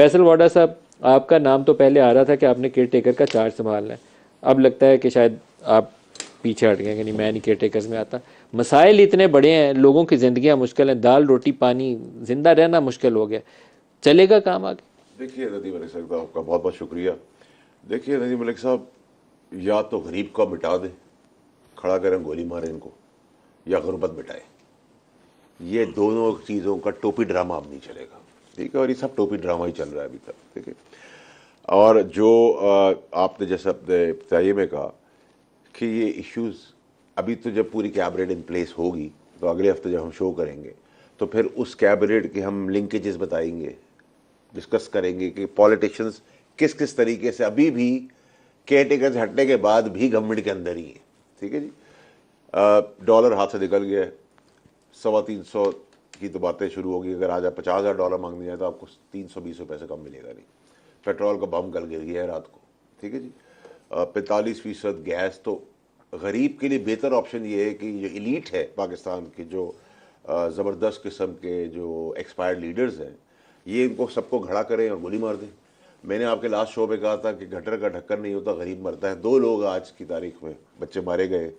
फैसल वाडा साहब, आपका नाम तो पहले आ रहा था कि आपने केयर टेकर का चार्ज संभालना है, अब लगता है कि शायद आप पीछे हट गए कि नहीं मैं नहीं केयर टेकर्स में आता। मसाइल इतने बड़े हैं, लोगों की ज़िंदगियाँ मुश्किल हैं, दाल रोटी पानी जिंदा रहना मुश्किल हो गया, चलेगा काम आगे? देखिए नदीम मलिक साहब, आपका बहुत बहुत शुक्रिया। देखिए नदीम मलिक साहब, या तो गरीब को मिटा दें, खड़ा करें गोली मारें इनको, या गुर्बत मिटाएं। ये दोनों चीज़ों का टोपी ड्रामा अब नहीं चलेगा, ठीक है। और ये सब टोपी ड्रामा ही चल रहा है अभी तक, ठीक है। और जो आपने जैसा बताइए में कहा कि ये इश्यूज़ अभी तो जब पूरी कैबिनेट इन प्लेस होगी तो अगले हफ्ते जब हम शो करेंगे तो फिर उस कैबिनेट के हम लिंकेजेस बताएंगे, डिस्कस करेंगे कि पॉलिटिशियंस किस किस तरीके से अभी भी केयर टेकर्स हटने के बाद भी गवर्नमेंट के अंदर ही है, ठीक है जी। डॉलर हाथ से निकल गया है, 325 की तो बातें शुरू होगी। अगर आज आप $50,000 मांगने जाए तो आपको 320 रुपये से कम मिलेगा नहीं। पेट्रोल का बम कल गिर गया है रात को, ठीक है जी। 45% गैस। तो गरीब के लिए बेहतर ऑप्शन ये है कि जो इलीट है पाकिस्तान के, जो ज़बरदस्त किस्म के जो एक्सपायर्ड लीडर्स हैं, ये इनको सबको खड़ा करें और गोली मार दें। मैंने आपके लास्ट शो पे कहा था कि गटर का ढक्कन नहीं होता, गरीब मरता है। 2 लोग आज की तारीख में बच्चे मारे गए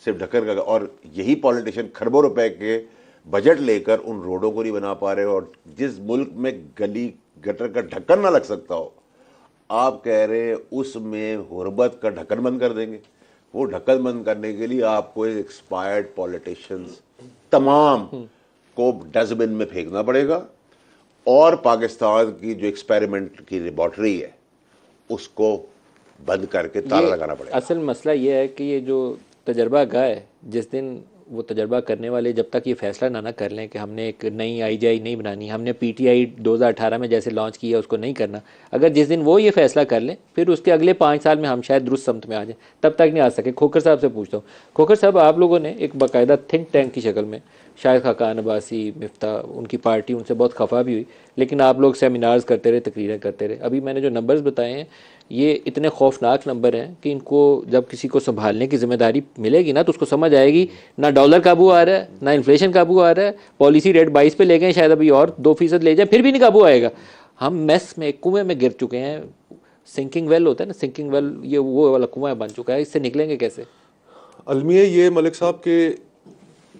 सिर्फ ढक्कन का, और यही पॉलिटिशियन खरबों रुपए के बजट लेकर उन रोडों को नहीं बना पा रहे। और जिस मुल्क में गली गटर का ढक्कन ना लग सकता हो, आप कह रहे हैं उसमें गुर्बत का ढक्कन बंद कर देंगे। वो ढक्कन बंद करने के लिए आपको एक्सपायर्ड पॉलिटिशियंस तमाम को डस्टबिन में फेंकना पड़ेगा, और पाकिस्तान की जो एक्सपेरिमेंट की लेबॉर्ट्री है उसको बंद करके ताला लगाना पड़ेगा। असल मसला ये है कि ये जो तजर्बा गाह है, जिस दिन वो तजर्बा करने वाले जब तक ये फैसला ना कर लें कि हमने एक नई IGI नहीं बनानी, हमने PTI 2018 में जैसे लॉन्च किया उसको नहीं करना, अगर जिस दिन वो ये फैसला कर लें फिर उसके अगले 5 साल में हम शायद दुरुस्त समत में आ जाएं, तब तक नहीं आ सके। खोखर साहब से पूछता हूँ, खोखर साहब आप लोगों ने एक बाकायदा थिंक टैंक की शक्ल में, शायद खाकान अब्बासी, मिफ्ता, उनकी पार्टी उनसे बहुत खफा भी हुई, लेकिन आप लोग सेमिनार्स करते रहे, तकरीरें करते रहे। अभी मैंने जो नंबर्स बताए हैं ये इतने खौफनाक नंबर हैं कि इनको जब किसी को संभालने की जिम्मेदारी मिलेगी ना तो उसको समझ आएगी ना डॉलर काबू आ रहा है, ना इन्फ्लेशन काबू आ रहा है, पॉलिसी रेट 22 पे ले गए, शायद अभी और 2% ले जाए फिर भी नहीं काबू आएगा। हम मेस में, कुएं में गिर चुके हैं। सिंकिंग वेल होता है ना, सिंकिंग वेल, ये वो वाला कुआं बन चुका है, इससे निकलेंगे कैसे? अलमिया ये मलिक साहब के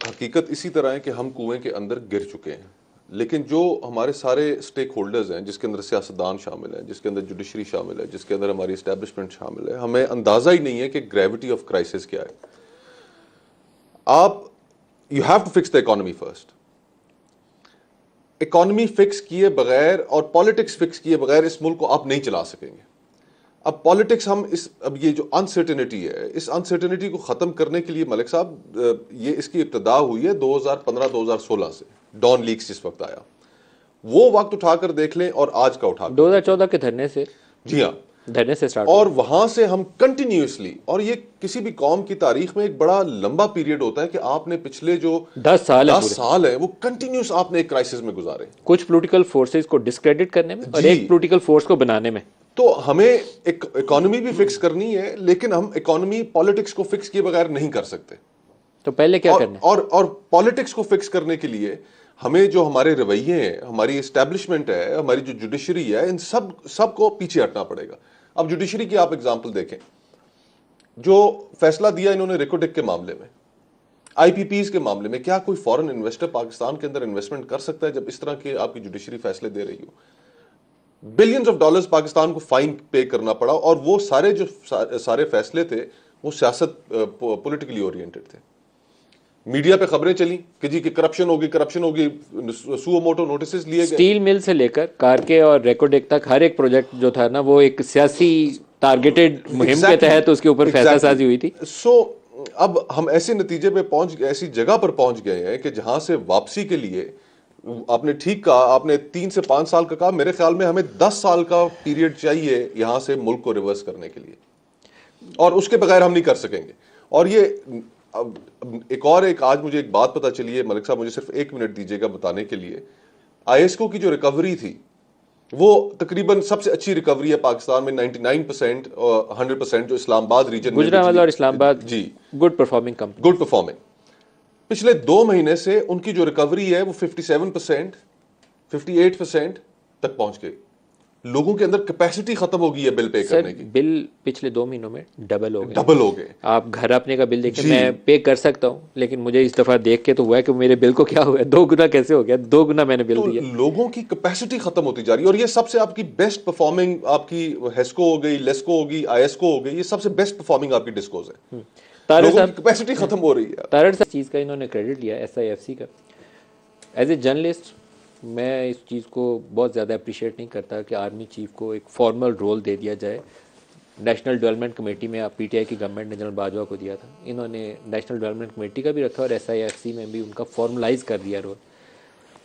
हकीकत इसी तरह है कि हम कुएं के अंदर गिर चुके हैं, लेकिन जो हमारे सारे स्टेक होल्डर्स हैं, जिसके अंदर सियासतदान शामिल हैं, जिसके अंदर जुडिशरी शामिल है, जिसके अंदर हमारी इस्टेब्लिशमेंट शामिल है, हमें अंदाजा ही नहीं है कि ग्रेविटी ऑफ क्राइसिस क्या है। आप you have to fix the economy first. Economy fix किए बगैर और पॉलिटिक्स फिक्स किए बगैर इस मुल्क को आप नहीं चला सकेंगे। अब पॉलिटिक्स हम अब ये जो अनसर्टेनिटी है, इस अनसर्टेनिटी को ख़त्म करने के लिए मलिक साहब, ये इसकी इब्तदा हुई है 2015-2016 से, डॉन लीक्स जिस वक्त आया, वो वक्त उठाकर देख लें और आज का उठाकर 2014 के धरने से, जी हाँ, धरने से स्टार्ट, और वहां से हम कंटिन्यूसली, और ये किसी भी कौम की तारीख में एक बड़ा लंबा पीरियड होता है कि आपने पिछले जो 10 साल है वो कंटिन्यूस आपने एक क्राइसिस में गुजारे, कुछ पॉलिटिकल फोर्सेस को डिस्क्रेडिट करने में और एक पॉलिटिकल फोर्स को बनाने में। तो हमें एक इकोनॉमी भी फिक्स करनी है, लेकिन हम इकोनॉमी पॉलिटिक्स को फिक्स किए बगैर नहीं कर सकते। तो पहले क्या करना है? और पॉलिटिक्स को फिक्स करने के लिए हमें जो हमारे रवैये हैं, हमारी एस्टेब्लिशमेंट है, हमारी जो जुडिशरी है, इन सब को पीछे हटना पड़ेगा। अब जुडिशरी की आप एग्जांपल देखें, जो फैसला दिया इन्होंने रिकोडेक के मामले में, IPPs के मामले में, क्या कोई फॉरेन इन्वेस्टर पाकिस्तान के अंदर इन्वेस्टमेंट कर सकता है जब इस तरह के आपकी जुडिशरी फैसले दे रही हो? बिलियंस ऑफ डॉलर्स पाकिस्तान को फाइन पे करना पड़ा, और वो सारे जो सारे फैसले थे वो सियासत पॉलिटिकली ओरिएंटेड थे। मीडिया पे खबरें चली कि जी कि करप्शन होगी, सुओ मोटो नोटिस लिए गए। स्टील मिल से लेकर कारके और रेकोडेक तक हर एक प्रोजेक्ट जो था ना, वो एक सियासी टारगेटेड मुहिम के तहत उसके ऊपर फैसला साजी हुई थी। अब हम ऐसे नतीजे पे ऐसी जगह पर पहुंच गए हैं कि जहां से वापसी के लिए, आपने ठीक कहा, आपने 3 से 5 साल का कहा, मेरे ख्याल में हमें 10 साल का पीरियड चाहिए यहां से मुल्क को रिवर्स करने के लिए, और उसके बगैर हम नहीं कर सकेंगे। और ये एक आज मुझे एक बात पता चली है मलिक साहब, मुझे सिर्फ 1 मिनट दीजिएगा बताने के लिए। ISCO की जो रिकवरी थी वो तकरीबन सबसे अच्छी रिकवरी है पाकिस्तान में, 99% और 100% जो इस्लामाबाद रीजन में, गुजरांवाला और इस्लामाबाद जी good performing company, good performing. पिछले 2 महीने से उनकी जो रिकवरी है वो 57%, 58% तक पहुंच गई। लोगों के अंदर कैपेसिटी खत्म हो गई है बिल पे सर करने की। बिल पिछले 2 महीनों में डबल हो गए। डबल हो गए। आप घर अपने का बिल देखिए, जी। मैं पे कर सकता हूँ, लेकिन मुझे इस दफ़ा देख के तो हुआ है कि मेरे बिल को क्या हुआ है, 2 गुना कैसे हो गया, 2 गुना मैंने बिल तो दिया। लोगों की कैपेसिटी खत्म होती जा रही है, और ये सबसे आपकी बेस्ट परफॉर्मिंग आपकी हेस्को हो गई, लेस्को हो गई, आईएसको हो गई, ये सबसे बेस्ट परफॉर्मिंग आपकी डिस्कोज है। तारड़ लोगों की साहब, कैपेसिटी खत्म हो रही है। तारड़ साहब चीज़ का इन्होंने क्रेडिट लिया SIFC का। एज ए जर्नलिस्ट मैं इस चीज़ को बहुत ज़्यादा अप्रिशिएट नहीं करता कि आर्मी चीफ को एक फॉर्मल रोल दे दिया जाए। नेशनल डेवलपमेंट कमेटी में PTI की गवर्नमेंट ने जनरल बाजवा को दिया था, इन्होंने नेशनल डेवलपमेंट कमेटी का भी रखा और SIFC में भी उनका फॉर्मलाइज कर दिया रोल।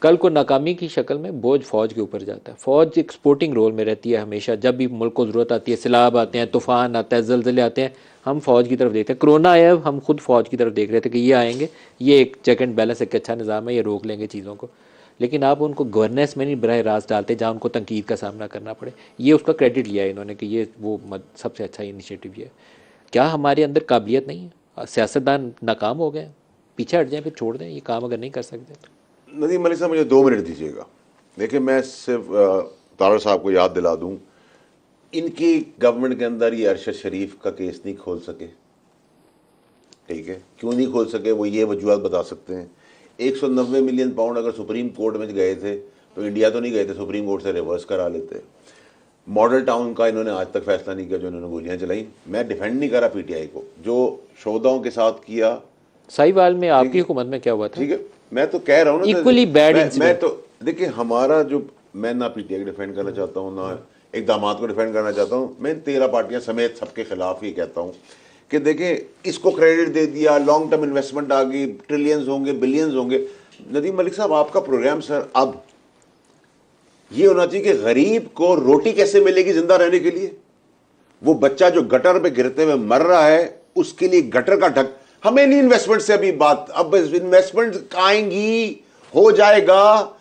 कल को नाकामी की शक्ल में बोझ फौज के ऊपर जाता है। फौज एक सपोर्टिंग रोल में रहती है हमेशा, जब भी मुल्क को ज़रूरत आती है, सैलाब आते हैं, तूफ़ान आता है, ज़लज़ले आते हैं, हम फौज की तरफ देखते हैं। कोरोना आया, हम खुद फौज की तरफ देख रहे थे कि ये आएंगे, ये एक चेक एंड बैलेंस, एक अच्छा निज़ाम है, ये रोक लेंगे चीज़ों को। लेकिन आप उनको गवर्नेंस में नहीं बराह रास्त डालते जहाँ उनको तनकीद का सामना करना पड़े। ये उसका क्रेडिट लिया है इन्होंने कि ये वो सबसे अच्छा इनिशिएटिव ये है। क्या हमारे अंदर काबिलियत नहीं है? सियासतदान नाकाम हो गए, पीछे हट जाएं, फिर छोड़ दें ये काम अगर नहीं कर सकते तो। नदीम मलिक साहब मुझे 2 मिनट दीजिएगा। देखिए मैं सिर्फ तारड़ साहब को याद दिला दूं, इनकी गवर्नमेंट के अंदर ये अरशद शरीफ का केस नहीं खोल सके। ठीक है, क्यों नहीं खोल सके वो ये वजूहत बता सकते हैं। 190 मिलियन पाउंड अगर सुप्रीम कोर्ट में गए थे तो इंडिया तो नहीं गए थे, सुप्रीम कोर्ट से रिवर्स करा लेते। मॉडल टाउन का इन्होंने आज तक फैसला नहीं किया, जो इन्होंने गोलियां चलाई। मैं डिफेंड नहीं कर रहा PTI को, जो शोधाओं के साथ किया। साहिवाल में आपकी हुकूमत में क्या हुआ था? ठीक है, मैं तो कह रहा हूँ ना, Equally bad मैं तो देखिए हमारा जो, मैं ना PTI को डिफेंड करना चाहता हूँ ना एक दामाद को डिफेंड करना चाहता हूँ। मैं 13 पार्टियां समेत सबके खिलाफ ही कहता हूँ कि देखें इसको क्रेडिट दे दिया, लॉन्ग टर्म इन्वेस्टमेंट आ गई, ट्रिलियंस होंगे, बिलियंस होंगे। नदीम मलिक साहब आपका प्रोग्राम सर अब ये होना चाहिए कि गरीब को रोटी कैसे मिलेगी जिंदा रहने के लिए। वो बच्चा जो गटर पे गिरते हुए मर रहा है उसके लिए गटर का ढक, हमें नहीं इन्वेस्टमेंट से अभी बात, अब इन्वेस्टमेंट आएंगी, हो जाएगा,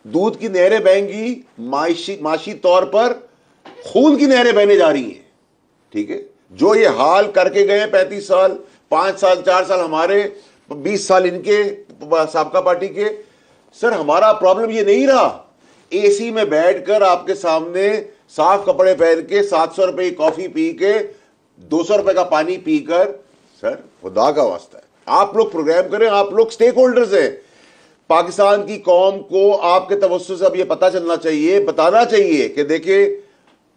दूध की नहरें बहेंगी, माशी तौर पर खून की नहरें बहने जा रही हैं। ठीक है, जो ये हाल करके गए 35 साल, 5 साल 4 साल हमारे, 20 साल इनके साबका पार्टी के। सर हमारा प्रॉब्लम ये नहीं रहा AC में बैठकर आपके सामने साफ कपड़े पहन के 700 रुपए की कॉफी पी के 200 रुपए का पानी पीकर। सर खुदा का वास्ता है आप लोग प्रोग्राम करें, आप लोग स्टेक होल्डर्स हैं। पाकिस्तान की कौम को आपके तवज्जुह से अब ये पता चलना चाहिए, बताना चाहिए कि देखिए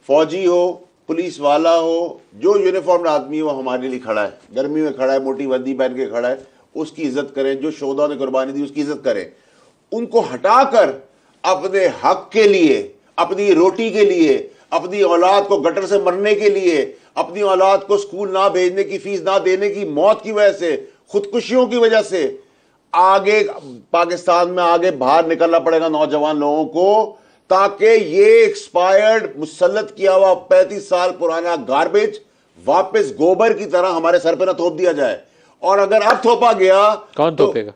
फौजी हो, पुलिस वाला हो, जो यूनिफॉर्म आदमी हो हमारे लिए खड़ा है, गर्मी में खड़ा है, मोटी वर्दी पहन के खड़ा है, उसकी इज्जत करें। जो शोधा ने कुर्बानी दी उसकी इज्जत करें। उनको हटाकर अपने हक के लिए, अपनी रोटी के लिए, अपनी औलाद को गटर से मरने के लिए, अपनी औलाद को स्कूल ना भेजने की, फीस ना देने की, मौत की वजह से, खुदकुशियों की वजह से आगे पाकिस्तान में आगे बाहर निकलना पड़ेगा नौजवान लोगों को, ताकि ये एक्सपायर्ड मुसल्लत किया हुआ 35 साल पुराना गार्बेज वापस गोबर की तरह हमारे सर पे ना थोप दिया जाए। और अगर अब थोपा गया, कौन थोपेगा?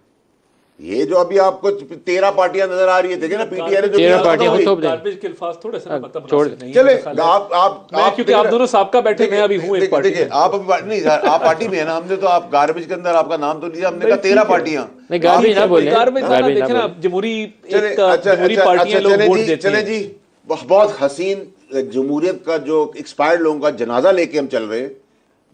ये जो अभी आपको 13 पार्टियां नजर आ रही है, देखिए ना PTI ने जो 13 पार्टियां थोप दें। गार्बेज के अल्फाज थोड़े से मतलब छोड़ नहीं चले है। आप क्योंकि आप दोनों साबका बैठे, मैं अभी हूं एक पार्टी देखिए आप नहीं आप पार्टी में है ना, हमने तो आप गार्बेज के अंदर आपका नाम तो लिया, हमने कहा 13 पार्टियां। नहीं गार्बेज ना बोले, गार्बेज ना गार्बेज ना देखे ना, बोले। जमहूरी पार्टियां लोग वोट देते चले हैं। जी, बहुत हसीन जमहूरियत का जो एक्सपायर्ड लोगों का जनाजा लेके हम चल रहे हैं।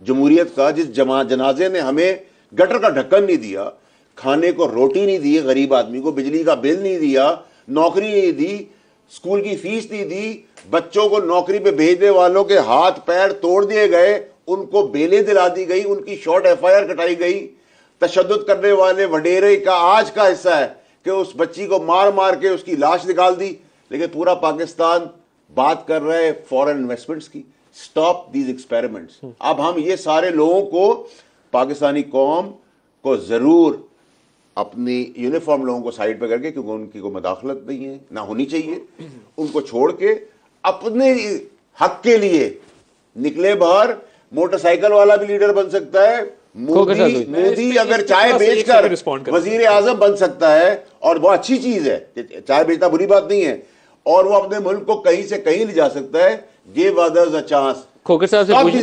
जमहूरियत का जिस जनाजे ने हमें गटर का ढक्कन नहीं दिया, खाने को रोटी नहीं दी गरीब आदमी को, बिजली का बिल नहीं दिया, नौकरी नहीं दी, स्कूल की फीस नहीं दी, बच्चों को नौकरी पे भेजने वालों के हाथ पैर तोड़ दिए गए, उनको बेलें दिला दी गई, उनकी शॉर्ट FIR कटाई गई। तशद्दुद करने वाले वडेरे का आज का हिस्सा है कि उस बच्ची को मार मार के उसकी लाश निकाल दी। लेकिन पूरा पाकिस्तान बात कर रहा है फॉरेन इन्वेस्टमेंट्स की। Stop these experiments. अब हम ये सारे लोगों को, पाकिस्तानी कौम को जरूर अपनी यूनिफॉर्म लोगों को साइड पे करके, क्योंकि उनकी कोई मदाखलत नहीं है, ना होनी चाहिए, उनको छोड़ के अपने हक के लिए निकले बाहर। मोटरसाइकिल वाला भी लीडर बन सकता है, मोदी अगर चाय बेचकर वजीर आजम बन सकता है, और बहुत अच्छी चीज है, चाय बेचना बुरी बात नहीं है, और वो अपने मुल्क को कहीं से कहीं ले जा सकता है। Give others a chance. Khokhar साहब से पूछिए